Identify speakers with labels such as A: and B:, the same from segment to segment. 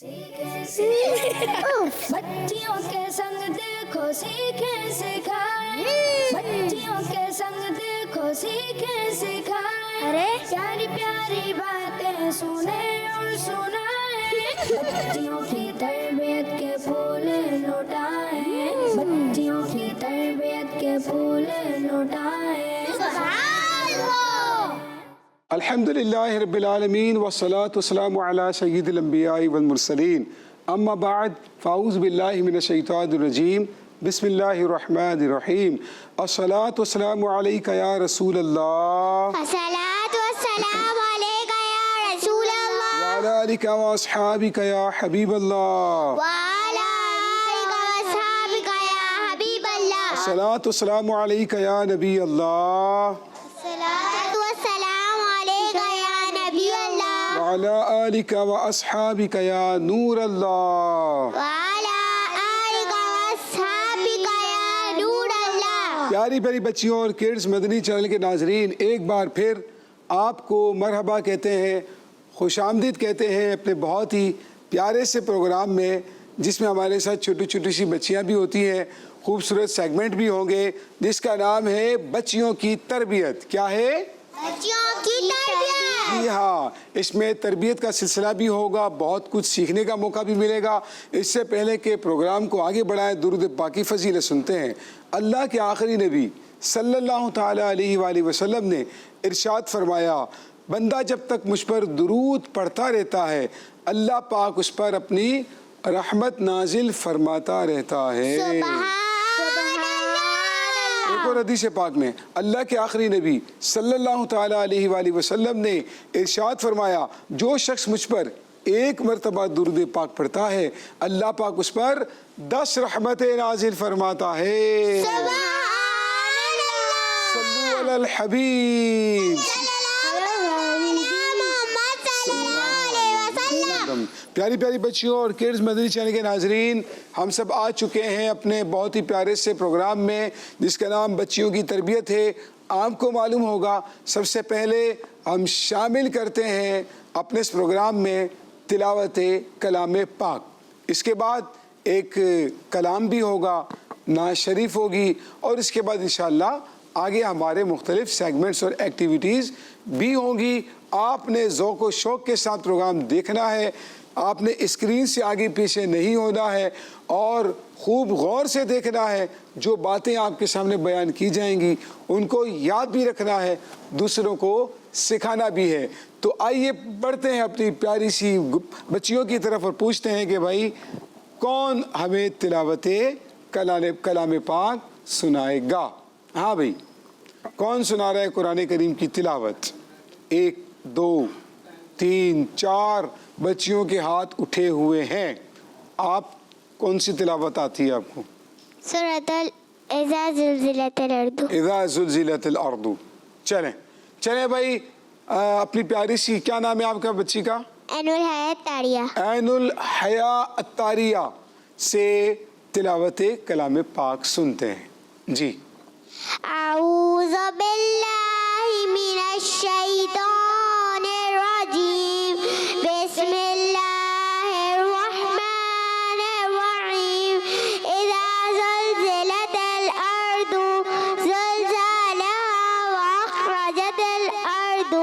A: बच्चियों के संग देखो सीखे सिखाए, बच्चियों के संग देखो सीखे सिखाए, अरे प्यारी प्यारी बातें सुने और सुनाए, बच्चियों की तरबियत के फूल लौटाए, बच्चियों की तरबियत के फूल लौटाए।
B: अल्हम्दुलिल्लाहि रब्बिल आलमीन वस्सलातु वस्सलामु अला सय्यिदिल अंबिया'i वल मुरसलीन अम्मा बाद फ़ाऊज़ु बिल्लाहि मिनश शैतानिर रजीम बिस्मिल्लाहिर रहमानिर रहीम अस्सलातु वस्सलामु अलैका या रसूलल्लाह
C: अस्सलातु वस्सलामु अलैका या रसूलल्लाह
B: व अला आलिका व अस्हाबिका या हबीबल्लाह
C: व अला आलिका व अस्हाबिका या हबीबल्लाह
B: अस्सलातु वस्सलामु अलैका या नबी अल्लाह
C: अस्सलातु वस्सलामु अलैका या नबी अल्लाह
B: व अला आलिका व अस्हाबिका या नूर अल्लाह
C: व अला आलिका व अस्हाबिका या नूर अल्लाह।
B: प्यारी प्यारी बच्चियों और किड्स मदनी चैनल के नाजरीन, एक बार फिर आपको मरहबा कहते हैं, खुशामदीद कहते हैं अपने बहुत ही प्यारे से प्रोग्राम में, जिसमें हमारे साथ छोटी छोटी सी बच्चियां भी होती हैं, खूबसूरत सेगमेंट भी होंगे, जिसका नाम है बच्चियों की तरबियत। क्या है?
C: बच्चियों की तरबियत।
B: जी हाँ, इसमें तरबियत का सिलसिला भी होगा, बहुत कुछ सीखने का मौका भी मिलेगा। इससे पहले के प्रोग्राम को आगे बढ़ाएं, दुरूद पाकी फजीलत सुनते हैं। अल्लाह के आखिरी नबी सल्लल्लाहु ताला अलैहि वसल्लम ने इरशाद फरमाया, बंदा जब तक मुझ पर दुरूद पढ़ता रहता है, अल्लाह पाक उस पर अपनी रहमत नाजिल फरमाता रहता है। एक और हदीस पाक में अल्लाह के आखिरी नबी सल्लल्लाहु ताला अलैहि वसल्लम ने इरशाद फरमाया, जो शख्स मुझ पर एक मरतबा दुरूद पाक पढ़ता है, अल्लाह पाक उस पर 10 रहमतें नाजिल फरमाता है। सल्लु अलल हबीब। प्यारी प्यारी बच्चियों और किड्स मदनी चैनल के नाजरीन, हम सब आ चुके हैं अपने बहुत ही प्यारे से प्रोग्राम में, जिसका नाम बच्चियों की तरबियत है। आपको मालूम होगा, सबसे पहले हम शामिल करते हैं अपने इस प्रोग्राम में तिलावत कलाम पाक। इसके बाद एक कलाम भी होगा, नात शरीफ होगी, और इसके बाद इंशाअल्लाह आगे हमारे मुख्तलिफ सेगमेंट्स और एक्टिविटीज़ भी होंगी। आपने ज़ौक़ व शौक़ के साथ प्रोग्राम देखना है, आपने स्क्रीन से आगे पीछे नहीं होना है, और खूब गौर से देखना है। जो बातें आपके सामने बयान की जाएंगी उनको याद भी रखना है, दूसरों को सिखाना भी है। तो आइए बढ़ते हैं अपनी प्यारी सी बच्चियों की तरफ और पूछते हैं कि भाई कौन हमें तिलावत कलाम पाक सुनाएगा। हाँ भाई, कौन सुना रहा है कुरान करीम की तिलावत? 1 2 3 4 बच्चियों के हाथ उठे हुए हैं। आप कौन सी तिलावत आती है आपको?
C: सूरतुल इज़ा ज़ुल्ज़िलतिल अर्दु।
B: इज़ा ज़ुल्ज़िलतिल अर्दु। चलें भाई, अपनी प्यारी सी, क्या नाम है आपका बच्ची का?
C: ऐनुल हया तारिया।
B: ऐनुल हया अत्तारिया से तिलावत कलाम पाक सुनते हैं जी।
C: औज़ु बिल्लाहि मिनश शैतानिर रजीम, बिस्मिल्लाहिर रहमानिर रहीम, इज़ा ज़ुल्ज़िलतिल अर्दु ज़िलज़ालहा व अख़रजतिल अर्दु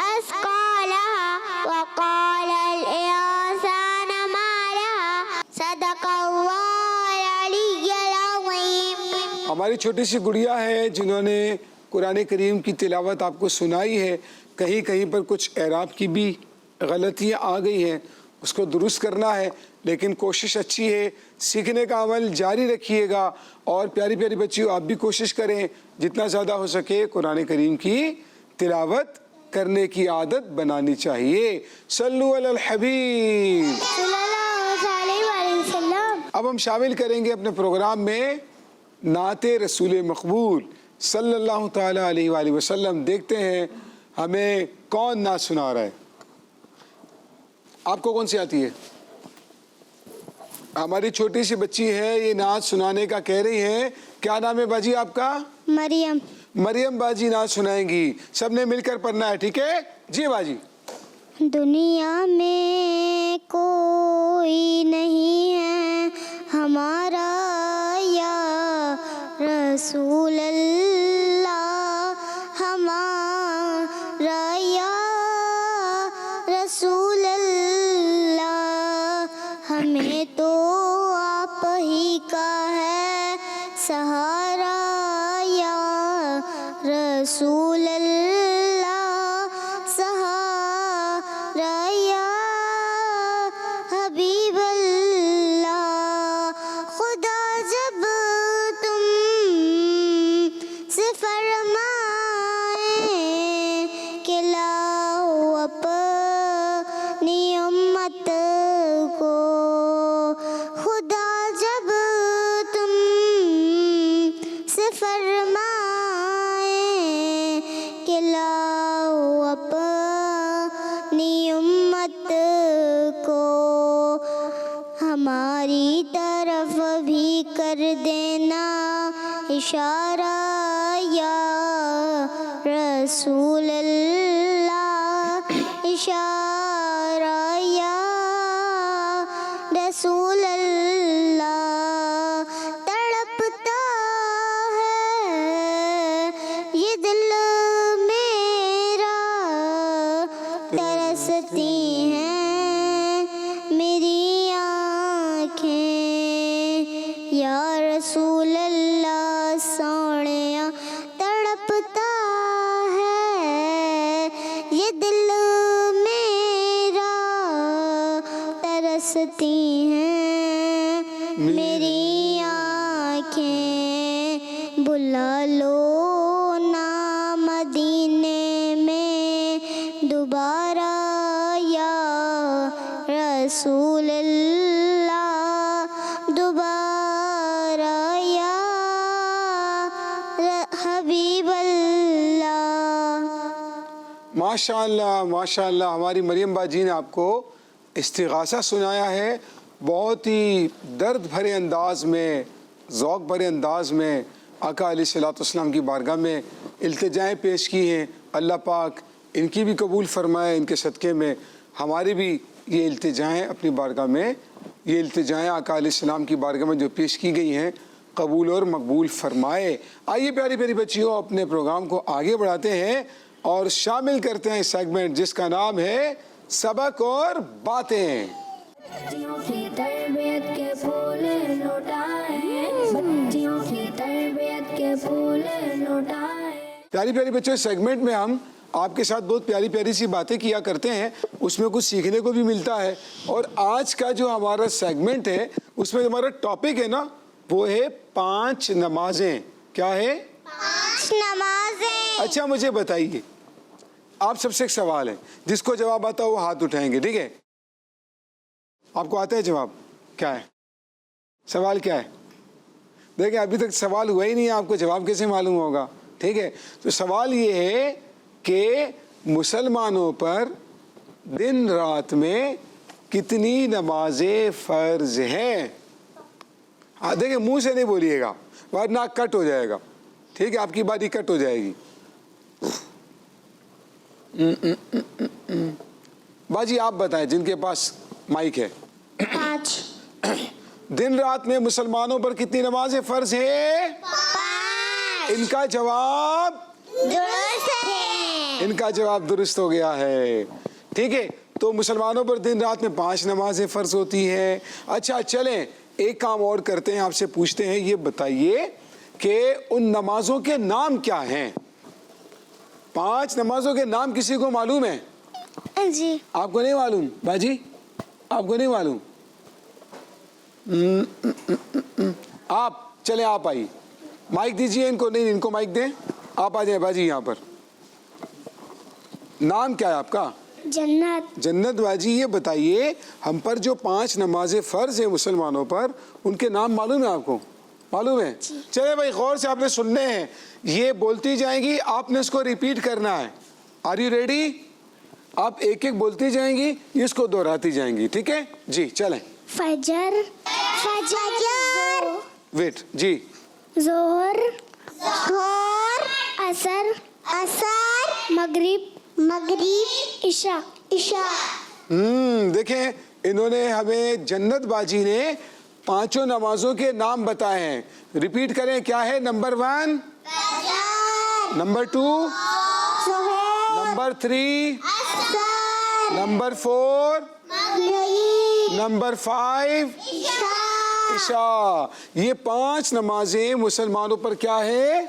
C: अस्क़ालहा व क़ालल इंसानु मा लहा, सदक़ल्लाहुल अलिय्युल अज़ीम।
B: हमारी छोटी सी गुड़िया है जिन्होंने कुरान करीम की तिलावत आपको सुनाई है। कहीं कहीं पर कुछ एराब की भी गलतियाँ आ गई हैं, उसको दुरुस्त करना है, लेकिन कोशिश अच्छी है। सीखने का अमल जारी रखिएगा, और प्यारी प्यारी बच्चियों आप भी कोशिश करें जितना ज़्यादा हो सके कुरान करीम की तिलावत करने की आदत बनानी चाहिए। सल्लु अलल हबीब। अब हम शामिल करेंगे अपने प्रोग्राम में नाते रसूल मकबूल सल्लल्लाहु ताला अलैहि वसल्लम। देखते हैं हमें कौन नात सुना रहा है। आपको कौन सी आती है? हमारी छोटी सी बच्ची है, ये नात सुनाने का कह रही है। क्या नाम है बाजी आपका?
C: मरियम।
B: मरियम बाजी नात सुनाएंगी, सबने मिलकर पढ़ना है, ठीक है जी बाजी।
C: दुनिया में कोई ہمیں تو آپ ہی کا ہے سہارا یا رسول اللہ، سہارا یا حبیب اللہ. خدا جب تم سے فرمائے کہ لاؤ اپنی امت کو، خدا جب تم سے فرمائے کہ لاؤ اپنی امت کو، ہماری طرف بھی کر دینا اشارہ یا رسول اللہ، اشارہ یا رسول اللہ. تڑپتا ہے یہ دل میرا، ترستی ہیں میری آنکھیں یا رسول اللہ. سوڑیاں تڑپتا ہے یہ دل میرا، ترستی ہیں میری آنکھیں. بلا لو نا مدینے میں دوبارہ یا رسول اللہ، دوبارہ یا حبیب اللہ.
B: ماشاءاللہ ماشاءاللہ، ہماری مریم باجی نے آپ کو استغاثہ سنایا ہے، بہت ہی درد بھرے انداز میں، ذوق بھرے انداز میں آقا علیہ الصلوۃ والسلام کی بارگاہ میں التجائیں پیش کی ہیں. اللہ پاک ان کی بھی قبول فرمائے، ان کے صدقے میں ہماری بھی یہ التجائیں اپنی بارگاہ میں، یہ التجائیں آقا علیہ السلام کی بارگاہ میں جو پیش کی گئی ہیں قبول اور مقبول فرمائے. آئیے پیاری پیاری بچیوں، اپنے پروگرام کو آگے بڑھاتے ہیں اور شامل کرتے ہیں سیگمنٹ جس کا نام ہے سبق اور باتیں.
A: بچیوں کی تربیت کے پھول لوٹائیں، بچیوں کی تربیت کے پھول لوٹائیں.
B: پیاری پیاری بچوں، سیگمنٹ میں ہم آپ کے ساتھ بہت پیاری پیاری سی باتیں کیا کرتے ہیں، اس میں کچھ سیکھنے کو بھی ملتا ہے. اور آج کا جو ہمارا سیگمنٹ ہے اس میں ہمارا ٹاپک ہے نا، وہ ہے 5 نمازیں. کیا ہے؟
C: 5 نمازیں.
B: اچھا مجھے بتائیے، آپ سب سے ایک سوال ہے، جس کو جواب آتا ہو وہ ہاتھ اٹھائیں گے، ٹھیک ہے؟ آپ کو آتا ہے جواب؟ کیا ہے سوال؟ کیا ہے؟ دیکھیں ابھی تک سوال ہوا ہی نہیں ہے، آپ کو جواب کیسے معلوم ہوگا؟ ٹھیک ہے، تو سوال یہ ہے کہ مسلمانوں پر دن رات میں کتنی نمازیں فرض ہیں؟ دیکھیں منہ سے نہیں بولیے گا ورنہ کٹ ہو جائے گا، ٹھیک ہے؟ آپ کی باری کٹ ہو جائے گی. باجی آپ بتائیں جن کے پاس مائک ہے.
C: 5.
B: دن رات میں مسلمانوں پر کتنی نمازیں فرض ہیں؟
C: 5.
B: ان کا جواب
C: درست ہے.
B: ان کا جواب درست ہو گیا ہے. ٹھیک ہے، تو مسلمانوں پر دن رات میں 5 نمازیں فرض ہوتی ہیں. اچھا چلیں ایک کام اور کرتے ہیں، آپ سے پوچھتے ہیں، یہ بتائیے کہ ان نمازوں کے نام کیا ہیں؟ 5 نمازوں کے نام کسی کو معلوم ہے؟
C: جی.
B: آپ کو نہیں معلوم باجی؟ آپ کو نہیں معلوم؟ آپ چلیں، آپ آئیے، مائک دیجئے ان کو. نہیں ان کو مائک دیں، آپ آ جائیں باجی یہاں پر. نام کیا ہے آپ کا؟
C: جنت.
B: جنت باجی یہ بتائیے ہم پر جو 5 نمازیں فرض ہیں مسلمانوں پر، ان کے نام معلوم ہے آپ کو؟ معلوم ہے؟ چلے بھائی غور سے آپ نے سننے ہیں، یہ بولتی جائیں گی، آپ نے اس کو ریپیٹ کرنا ہے. Are you ready? آپ ایک ایک بولتی جائیں گی، اس کو دہراتی جائیں گی، ٹھیک ہے جی؟ چلیں.
C: فجر. فجر.
B: ویٹ جی.
C: ظہر. ظہر. عصر. عصر. مغرب. مغرب. عشاء. عشاء.
B: دیکھیں انہوں نے ہمیں جنت باجی نے 5 نمازوں کے نام بتائے ہیں. ریپیٹ کریں، کیا ہے؟ Number 1 number 2 number 3 number 4 number 5 इशा। ये 5 नमाजें मुसलमानों पर क्या है?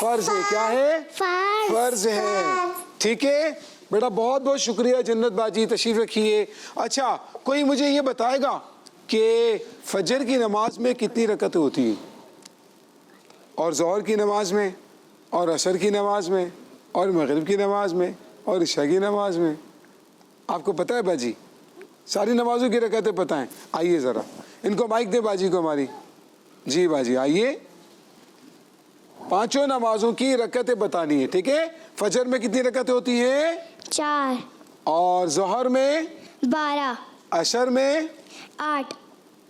B: फर्ज है। क्या है? फर्ज है। ठीक है बेटा, बहुत बहुत शुक्रिया जन्नत बाजी, तशरीफ रखिए। अच्छा, कोई मुझे ये बताएगा कि फजर की नमाज में कितनी रकतें होती हैं, और ज़ोहर की नमाज में, और असर की नमाज में, और मगरिब की नमाज में, और इशा की नमाज में? आपको पता है बाजी? सारी नमाजों की रकतें पता हैं? आइए ज़रा इनको माइक दे बाजी को हमारी। जी बाजी आइए, 5 नमाजों की रकतें बतानी है। ठीक है, फजर में कितनी रकतें होती हैं?
C: 4,
B: और ज़ोहर में
C: 12,
B: असर में
C: 8,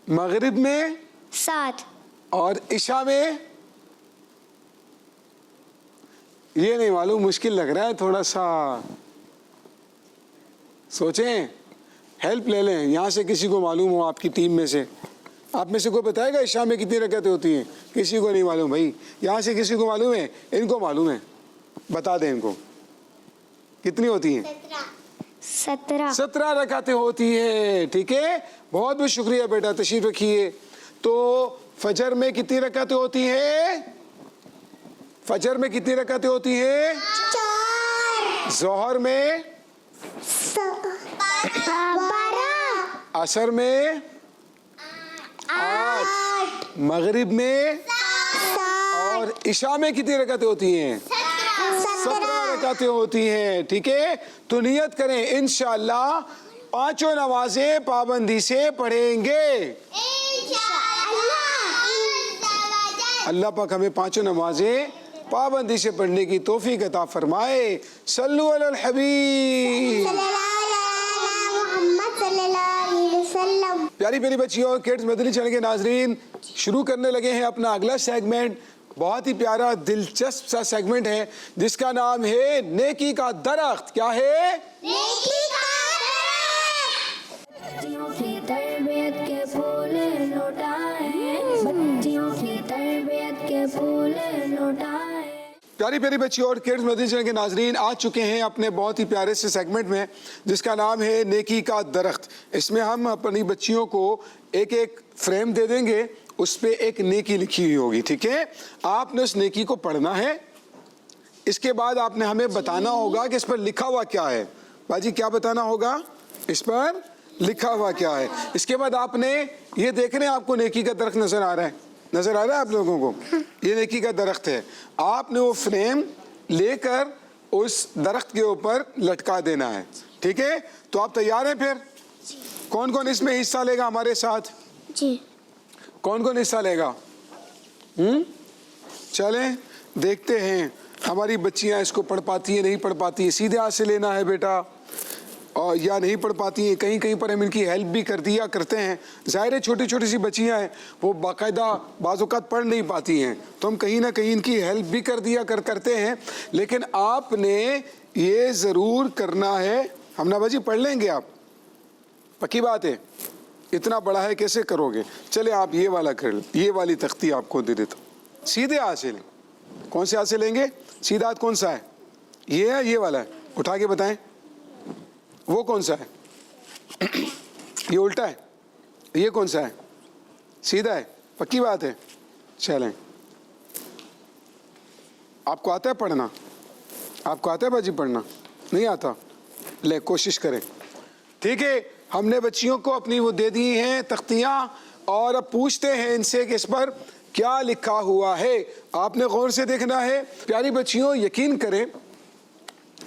B: मगरिब में
C: 7,
B: और इशा में? ये नहीं मालूम, मुश्किल लग रहा है थोड़ा सा, सोचें, हेल्प ले लें यहाँ से। किसी को मालूम हो आपकी टीम में से, आप में से कोई बताएगा इशा में कितनी रकतें होती हैं? किसी को नहीं मालूम भाई, यहाँ से किसी को मालूम है? इनको मालूम है, बता दें इनको कितनी होती हैं?
C: 17
B: रकातें होती है। ठीक है, बहुत बहुत शुक्रिया बेटा, तशरीफ रखिए। तो फजर में कितनी रकातें होती है? फजर में कितनी रकातें होती है?
C: 4,
B: ज़ोहर में
C: 12,
B: असर में 8, मगरिब में, और इशा में कितनी रकातें होती हैं? 17 रकातें होती हैं। ठीक है, तो नियत करें इंशाअल्लाह 5 नमाजें पाबंदी से पढ़ेंगे। अल्लाह पाक हमें 5 नमाजें पाबंदी से पढ़ने की तौफीक अता फरमाए। सल्लु अलल हबीब। प्यारी प्यारी बच्चियों, किड्स मदनी चैनल के नाजरीन, शुरू करने लगे हैं अपना अगला सेगमेंट। बहुत ही प्यारा दिलचस्प सा सेगमेंट है जिसका नाम है नेकी का दरख्त। क्या है?
C: नेकी का
A: बच्चियों की तरबियत के फूल लौटाए, बच्चियों की तरबियत के फूल लौटाए।
B: प्यारी प्यारी बच्चियों और किड्स मदनी चैनल के नाजरीन, आ चुके हैं अपने बहुत ही प्यारे से सेगमेंट में जिसका नाम है नेकी का दरख्त। इसमें हम अपनी बच्चियों को एक एक फ्रेम दे देंगे, उस पर एक नेकी लिखी हुई होगी। ठीक है, आपने उस नेकी को पढ़ना है। इसके बाद आपने हमें बताना होगा कि इस पर लिखा हुआ क्या है। बाजी क्या बताना होगा? इस पर लिखा हुआ क्या है। इसके बाद आपने ये देख रहे हैं, आपको नेकी का दरख्त नजर आ रहा है? नजर आ रहा है आप लोगों को? ये नेकी का दरख्त है। आपने वो फ्रेम लेकर उस दरख्त के ऊपर लटका देना है। ठीक है, तो आप तैयार हैं? फिर कौन कौन इसमें हिस्सा लेगा हमारे साथ?
C: जी,
B: कौन कौन हिस्सा लेगा? चलें देखते हैं हमारी बच्चियां इसको पढ़ पाती हैं, नहीं पढ़ पाती हैं। सीधे हाथ से लेना है बेटा, और या नहीं पढ़ पाती हैं। कहीं कहीं पर हम इनकी हेल्प भी कर दिया करते हैं। ज़ाहिर है छोटी छोटी सी बच्चियां हैं, वो बाकायदा बाज़ औक़ात पढ़ नहीं पाती हैं, तो हम कहीं ना कहीं इनकी हेल्प भी कर दिया करते हैं। लेकिन आपने ये ज़रूर करना है। हम ना बाजी पढ़ लेंगे आप, पक्की बात है? इतना बड़ा है, कैसे करोगे? चले आप ये वाला कर लें, ये वाली तख्ती आपको दे देता हूँ। सीधे हाथ से लें। कौन से हाथ से लेंगे? सीधा हाथ कौन सा है? ये है, ये वाला है? उठा के बताएं, वो कौन सा है? ये उल्टा है। ये कौन सा है? सीधा है? पक्की बात है? चलें, आपको आता है पढ़ना? आपको आता है बाजी पढ़ना? नहीं आता? ले कोशिश करें। ठीक है, हमने बच्चियों को अपनी वो दे दी हैं तख्तियाँ, और अब पूछते हैं इनसे कि इस पर क्या लिखा हुआ है। आपने गौर से देखना है। प्यारी बच्चियों, यकीन करें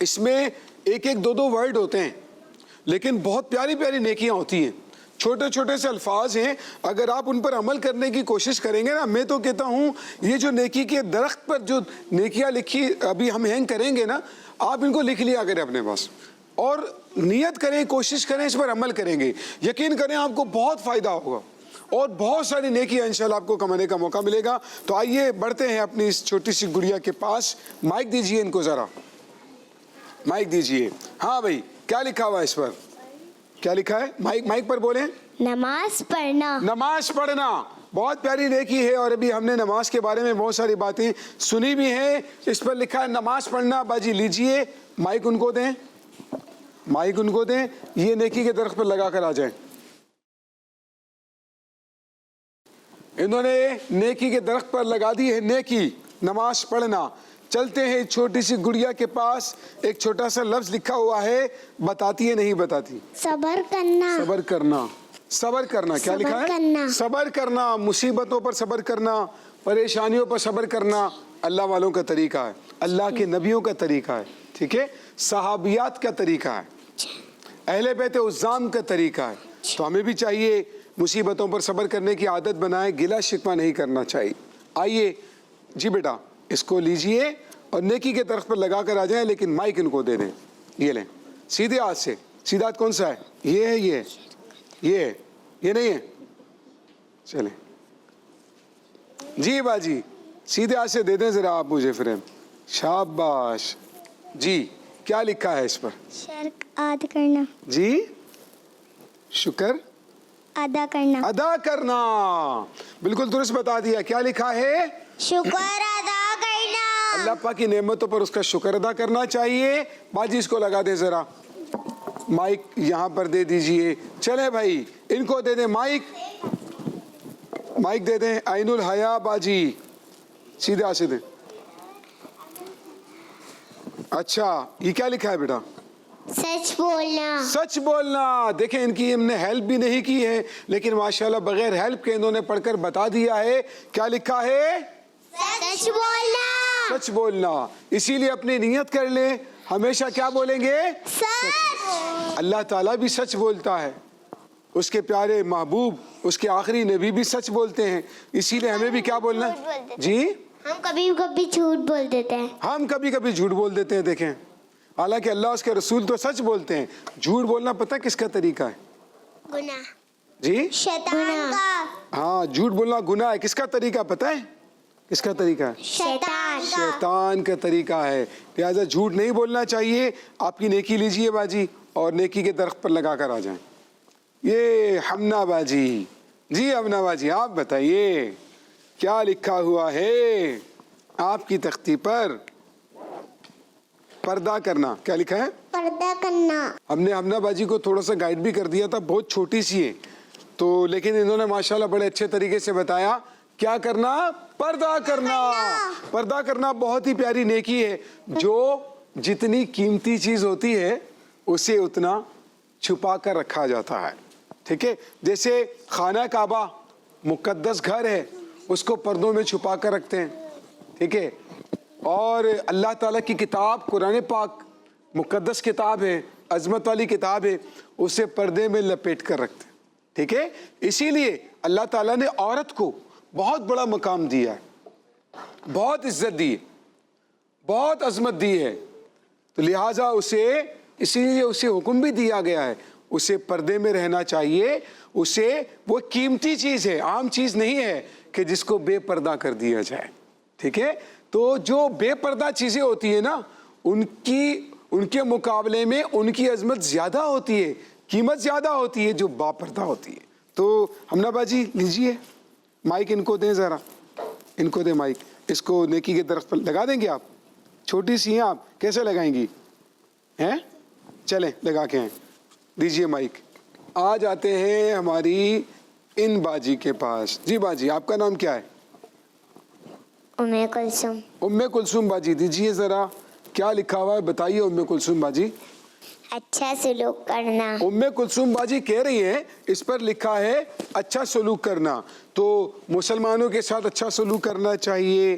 B: इसमें एक एक दो दो वर्ड होते हैं, लेकिन बहुत प्यारी प्यारी नेकियां होती हैं। छोटे छोटे से अल्फाज हैं, अगर आप उन पर अमल करने की कोशिश करेंगे ना, मैं तो कहता हूँ ये जो नेकी के दरख्त पर जो नेकियां लिखी अभी हम हैंग करेंगे ना, आप इनको लिख लिया करें अपने पास, और नियत करें, कोशिश करें, इस पर अमल करेंगे, यकीन करें आपको बहुत फ़ायदा होगा और बहुत सारी नेकियां इंशाल्लाह आपको कमाने का मौका मिलेगा। तो आइए बढ़ते हैं अपनी इस छोटी सी गुड़िया के पास। माइक दीजिए इनको ज़रा, माइक दीजिए। हाँ भाई, क्या लिखा हुआ है इस पर? क्या लिखा है? माइक पर बोलें।
C: नमाज पढ़ना।
B: नमाज पढ़ना बहुत प्यारी नेकी है, और अभी हमने नमाज के बारे में बहुत सारी बातें सुनी भी हैं। इस पर लिखा है नमाज पढ़ना। बाजी लीजिए, माइक उनको दें, माइक उनको दें, ये नेकी के दरख्त पर लगा कर आ जाए। انہوں نے نیکی کے درخت پر لگا دی ہے نیکی، نماز پڑھنا. چلتے ہیں چھوٹی سی گڑیا کے پاس، ایک چھوٹا سا لفظ لکھا ہوا ہے، بتاتی ہے نہیں بتاتی؟
C: صبر کرنا.
B: صبر کرنا. صبر کرنا کیا لکھا ہے؟ صبر کرنا. مصیبتوں پر صبر کرنا، پریشانیوں پر صبر کرنا اللہ والوں کا طریقہ ہے، اللہ کے نبیوں کا طریقہ ہے. ٹھیک ہے، صحابیات کا طریقہ ہے، اہل بیت عظام کا طریقہ ہے. تو ہمیں بھی چاہیے مصیبتوں پر صبر کرنے کی عادت بنائیں، گلا شکوہ نہیں کرنا چاہیے. آئیے جی بیٹا اس کو لیجئے اور نیکی کے درخت پر لگا کر آ جائیں، لیکن مائک ان کو دے دیں. یہ لیں سیدھے ہاتھ سے. سیدھا ہاتھ کون سا ہے؟ یہ ہے، یہ ہے، یہ نہیں ہے. چلیں جی باجی سیدھے ہاتھ سے دے دیں ذرا آپ مجھے فریم. شاباش. جی کیا لکھا ہے اس پر؟
C: شرک ادا کرنا.
B: جی شکر
C: ادا کرنا.
B: ادا کرنا. بالکل درست بتا دیا. کیا لکھا ہے؟
C: شکر ادا کرنا.
B: اللہ پاک کی نعمتوں پر اس کا شکر ادا کرنا چاہیے. باجی اس کو لگا دیں ذرا، مائک یہاں پر دے دیجئے. چلیں بھائی ان کو دے دیں مائک، مائک دے دیں. عین الحیا باجی سیدھے ہاتھ سے دیں. اچھا یہ کیا لکھا ہے بیٹا؟
C: سچ بولنا.
B: سچ بولنا. دیکھیں ان کی ہم نے ہیلپ بھی نہیں کی ہے، لیکن ماشاءاللہ بغیر ہیلپ کے انہوں نے پڑھ کر بتا دیا ہے. کیا لکھا ہے؟
C: سچ بولنا.
B: سچ بولنا. اسی لیے اپنی نیت کر لیں، ہمیشہ کیا بولیں گے؟
C: سچ.
B: اللہ تعالیٰ بھی سچ بولتا ہے، اس کے پیارے محبوب اس کے آخری نبی بھی سچ بولتے ہیں. اسی لیے ہمیں بھی کیا بولنا ہے؟ جی
C: ہم کبھی کبھی جھوٹ بول دیتے ہیں.
B: ہم کبھی کبھی جھوٹ بول دیتے ہیں. دیکھیں حالانکہ اللہ اس کے رسول تو سچ بولتے ہیں. جھوٹ بولنا پتہ کس کا طریقہ ہے؟
C: گناہ.
B: جی
C: شیطان کا.
B: ہاں جھوٹ بولنا گناہ ہے. کس کا طریقہ پتہ ہے؟ کس کا طریقہ ہے؟
C: شیطان کا.
B: شیطان کا طریقہ ہے. لہٰذا جھوٹ نہیں بولنا چاہیے. آپ کی نیکی لیجئے باجی اور نیکی کے درخت پر لگا کر آ جائیں. یہ ہمنا باجی. جی ہمنا باجی آپ بتائیے کیا لکھا ہوا ہے آپ کی تختی پر؟ پردہ کرنا. کیا لکھا ہے؟
C: پردہ کرنا.
B: ہم نے ہمنا باجی کو تھوڑا سا گائیڈ بھی کر دیا تھا، بہت چھوٹی سی ہے تو، لیکن انہوں نے ماشاءاللہ بڑے اچھے طریقے سے بتایا. کیا کرنا؟ پردہ کرنا. پردہ کرنا بہت ہی پیاری نیکی ہے. جو جتنی قیمتی چیز ہوتی ہے اسے اتنا چھپا کر رکھا جاتا ہے. ٹھیک ہے، جیسے خانہ کعبہ مقدس گھر ہے، اس کو پردوں میں چھپا کر رکھتے ہیں. ٹھیک ہے، اور اللہ تعالیٰ کی کتاب قرآن پاک مقدس کتاب ہے، عظمت والی کتاب ہے، اسے پردے میں لپیٹ کر رکھتے ہیں. ٹھیک ہے، اسی لیے اللہ تعالیٰ نے عورت کو بہت بڑا مقام دیا ہے، بہت عزت دی ہے، بہت عظمت دی ہے. تو لہٰذا اسی لیے اسے حکم بھی دیا گیا ہے اسے پردے میں رہنا چاہیے. اسے وہ قیمتی چیز ہے، عام چیز نہیں ہے کہ جس کو بے پردہ کر دیا جائے. ٹھیک ہے، تو جو بے پردہ چیزیں ہوتی ہیں نا ان کے مقابلے میں ان کی عظمت زیادہ ہوتی ہے، قیمت زیادہ ہوتی ہے جو با پردہ ہوتی ہے. تو ہمنا باجی لیجیے مائک ان کو دیں ذرا، ان کو دیں مائک. اس کو نیکی کے درخت پر لگا دیں گے آپ؟ چھوٹی سی ہیں آپ، کیسے لگائیں گی؟ ہیں چلیں لگا کے ہیں. دیجیے مائک. آ جاتے ہیں ہماری ان باجی کے پاس. جی باجی آپ کا نام کیا ہے؟
C: ام کلثوم.
B: ام کلثوم باجی دیجیے ذرا کیا لکھا ہوا ہے بتائیے ام کلثوم باجی.
C: اچھا سلوک کرنا.
B: ام کلثوم باجی کہہ رہی ہیں اس پر لکھا ہے اچھا سلوک کرنا. تو مسلمانوں کے ساتھ اچھا سلوک کرنا چاہیے،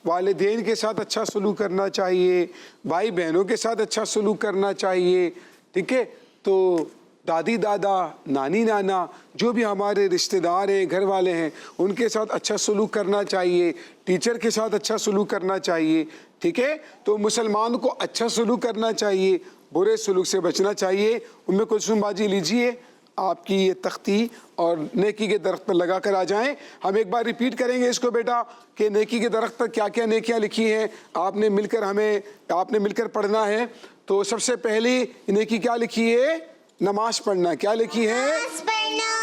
B: والدین کے ساتھ اچھا سلوک کرنا چاہیے، بھائی بہنوں کے ساتھ اچھا سلوک کرنا چاہیے. ٹھیک ہے، تو دادی دادا نانی نانا جو بھی ہمارے رشتہ دار ہیں گھر والے ہیں ان کے ساتھ اچھا سلوک کرنا چاہیے، ٹیچر کے ساتھ اچھا سلوک کرنا چاہیے. ٹھیک ہے، تو مسلمان کو اچھا سلوک کرنا چاہیے، برے سلوک سے بچنا چاہیے. ام کلثوم باجی لیجیے آپ کی یہ تختی اور نیکی کے درخت پر لگا کر آ جائیں. ہم ایک بار ریپیٹ کریں گے اس کو بیٹا کہ نیکی کے درخت پر کیا کیا نیکیاں لکھی ہیں. آپ نے مل کر پڑھنا ہے. تو سب سے پہلی نیکی کیا لکھی ہے؟ نماز پڑھنا. کیا لکھی ہے؟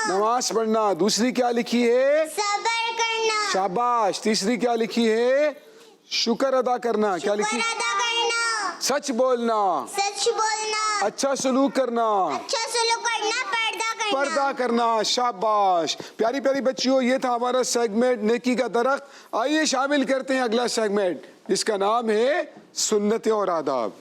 B: نماز پڑھنا. دوسری کیا لکھی ہے؟
C: صبر کرنا.
B: شاباش. تیسری کیا لکھی ہے؟ شکر ادا کرنا. کیا لکھی؟ سچ بولنا.
C: سچ بولنا.
B: اچھا سلوک کرنا.
C: اچھا سلوک کرنا. پردہ
B: पर्दा करना। शाबाश प्यारी प्यारी बच्चियों, ये था हमारा सेगमेंट नेकी का दरख्त। आइए शामिल करते हैं अगला सेगमेंट जिसका नाम है सुन्नतें और आदाब।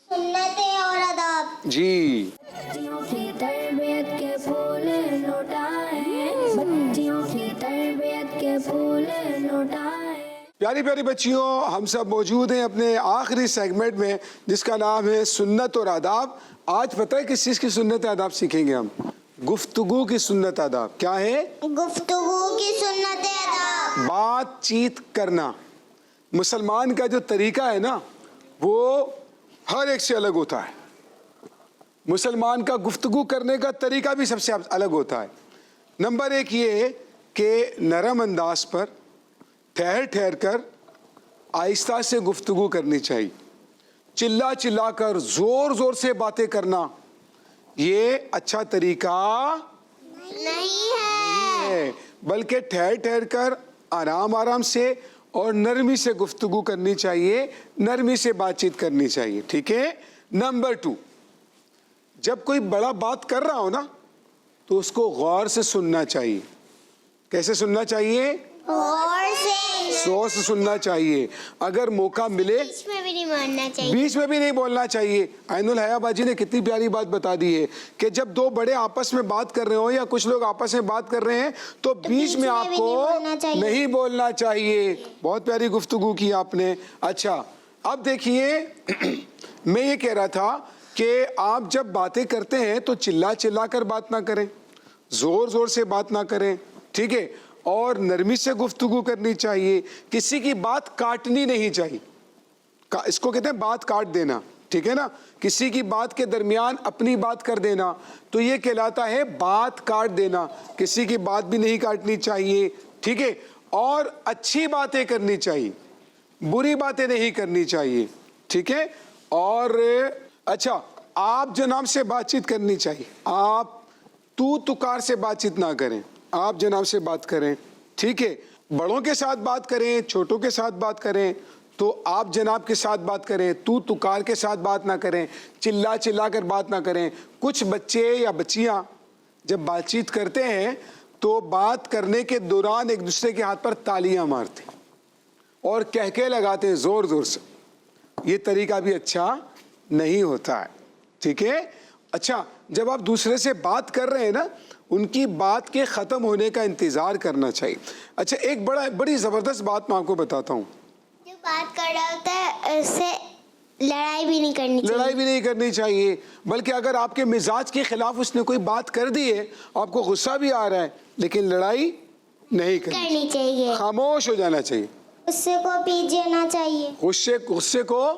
C: सुन्नतें और आदाब।
B: जी
A: बच्चियों की तरबियत के फूल लौटाए, बच्चियों की तरबियत के फूल लौटाए।
B: प्यारी प्यारी बच्चियों, हम सब मौजूद हैं अपने आखिरी सेगमेंट में जिसका नाम है सुन्नत और आदाब। आज पता है किस चीज़ की सुन्नत आदाब सीखेंगे हम? गुफ्तगू की सुन्नत आदाब। क्या है?
C: गुफ्तगू की सुन्नत आदाब।
B: बातचीत करना। मुसलमान का जो तरीका है ना वो हर एक से अलग होता है। मुसलमान का गुफ्तगू करने का तरीका भी सबसे अलग होता है। नंबर एक ये कि नरम अंदाज पर ठहर ठहर कर आहिस्ता से गुफ्तगू करनी चाहिए। चिल्ला चिल्ला कर जोर जोर से बातें करना ये अच्छा तरीका
C: नहीं है,
B: बल्कि ठहर ठहर कर आराम आराम से और नरमी से गुफ्तगू करनी चाहिए, नरमी से बातचीत करनी चाहिए। ठीक है। नंबर 2, जब कोई बड़ा बात कर रहा हो ना तो उसको गौर से सुनना चाहिए। कैसे सुनना चाहिए?
C: गौर से।
B: जोर से सुनना चाहिए। अगर मौका मिले
C: बीच में भी नहीं मारना चाहिए।
B: बीच में भी नहीं बोलना चाहिए। आइनुल हया बाजी ने कितनी प्यारी बात बता दी है कि जब दो बड़े आपस में बात कर रहे हो या कुछ लोग आपस में बात कर रहे हैं तो बीच में आपको नहीं बोलना चाहिए। बहुत प्यारी गुफ्तगू की आपने। अच्छा अब देखिए मैं ये कह रहा था कि आप जब बातें करते हैं तो चिल्ला चिल्ला कर बात ना करें, जोर जोर से बात ना करें। ठीक है। और नरमी से गुफ्तगू करनी चाहिए। किसी की बात काटनी नहीं चाहिए। इसको कहते हैं बात काट देना। ठीक है ना। किसी की बात के दरमियान अपनी बात कर देना तो ये कहलाता है बात काट देना। किसी की बात भी नहीं काटनी चाहिए। ठीक है। और अच्छी बातें करनी चाहिए, बुरी बातें नहीं करनी चाहिए। ठीक है। और अच्छा आप जनाब से बातचीत करनी चाहिए। आप तू तुकार से बातचीत ना करें, आप जनाब से बात करें। ठीक है। बड़ों के साथ बात करें, छोटों के साथ बात करें तो आप जनाब के साथ बात करें, तू तुकार के साथ बात ना करें, चिल्ला चिल्ला कर बात ना करें। कुछ बच्चे या बच्चियां जब बातचीत करते हैं तो बात करने के दौरान एक दूसरे के हाथ पर तालियां मारते और कहके लगाते हैं जोर जोर से। ये तरीका भी अच्छा नहीं होता है। ठीक है। अच्छा जब आप दूसरे से बात कर रहे हैं ना उनकी बात के ख़त्म होने का इंतज़ार करना चाहिए। अच्छा एक बड़ी ज़बरदस्त बात मैं आपको बताता हूँ।
C: जो बात कर रहा होता है उससे लड़ाई भी नहीं करनी चाहिए।
B: लड़ाई भी नहीं करनी चाहिए, बल्कि अगर आपके मिजाज के खिलाफ उसने कोई बात कर दी है, आपको गुस्सा भी आ रहा है, लेकिन लड़ाई नहीं करनी
C: चाहिए।
B: खामोश हो जाना चाहिए।
C: गुस्से को पी जाना चाहिए।
B: गुस्से को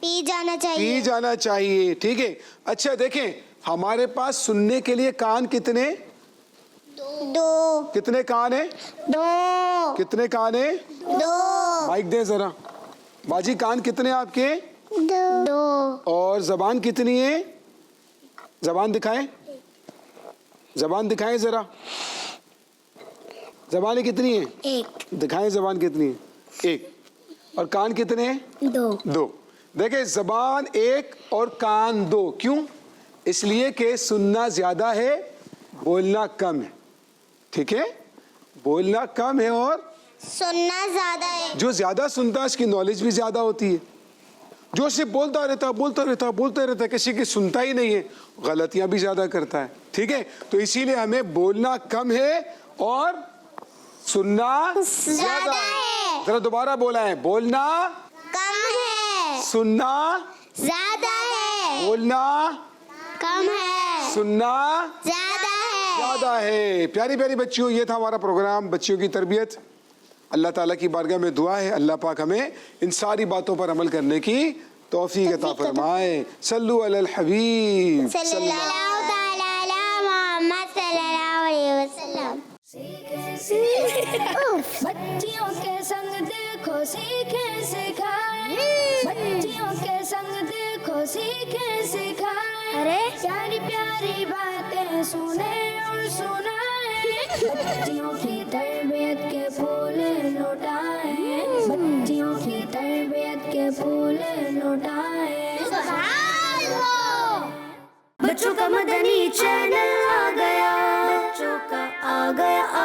C: पी जाना चाहिए।
B: पी जाना चाहिए। ठीक है। अच्छा देखें हमारे पास सुनने के लिए कान कितने?
C: दो।
B: कितने कान है?
C: दो।
B: कितने कान है?
C: दो।
B: माइक दे जरा। बाजी कान कितने आपके?
C: दो।
B: और जबान कितनी है? जबान दिखाएं, जबान दिखाएं जरा। जबान कितनी है?
C: एक।
B: दिखाएं जबान कितनी है? एक। और कान कितने हैं? दो। देखें जबान एक और कान दो। क्यों? इसलिए कि सुनना ज्यादा है, बोलना कम है। ठीक है। बोलना कम है और
C: सुनना ज्यादा है।
B: जो ज्यादा सुनता है उसकी नॉलेज भी ज्यादा होती है। जो सिर्फ बोलता रहता है, किसी की सुनता ही नहीं है, गलतियां भी ज्यादा करता है। ठीक है। तो इसीलिए हमें बोलना कम है और सुनना ज्यादा है। जरा दोबारा बोला है, बोलना
C: कम है,
B: सुनना
C: ज्यादा है।
B: बोलना
C: कम है,
B: सुनना
C: ज्यादा है।
B: प्यारी प्यारी बच्चियों, ये था हमारा प्रोग्राम बच्चियों की तरबियत। अल्लाह ताला की बारगाह में दुआ है अल्लाह पाक हमें इन सारी बातों पर अमल करने की तौफीक अता फरमाए। सल्लु अलल हबीब
C: सल्लल्लाहु तआला अला मुहम्मद सल्लल्लाहु अलैहि वसल्लम।
A: बच्चियों के संग देखो सीखे सिखाए, बच्चियों के संग देखो सीखे सिखाए। अरे प्यारी प्यारी बातें सुने और सुनाए, बच्चियों की तरबियत के फूल लौटाए, बच्चियों की तरबियत के फूल लौटाए।
C: सुभान अल्लाह।
A: बच्चों का मदनी चैनल आ गया। गया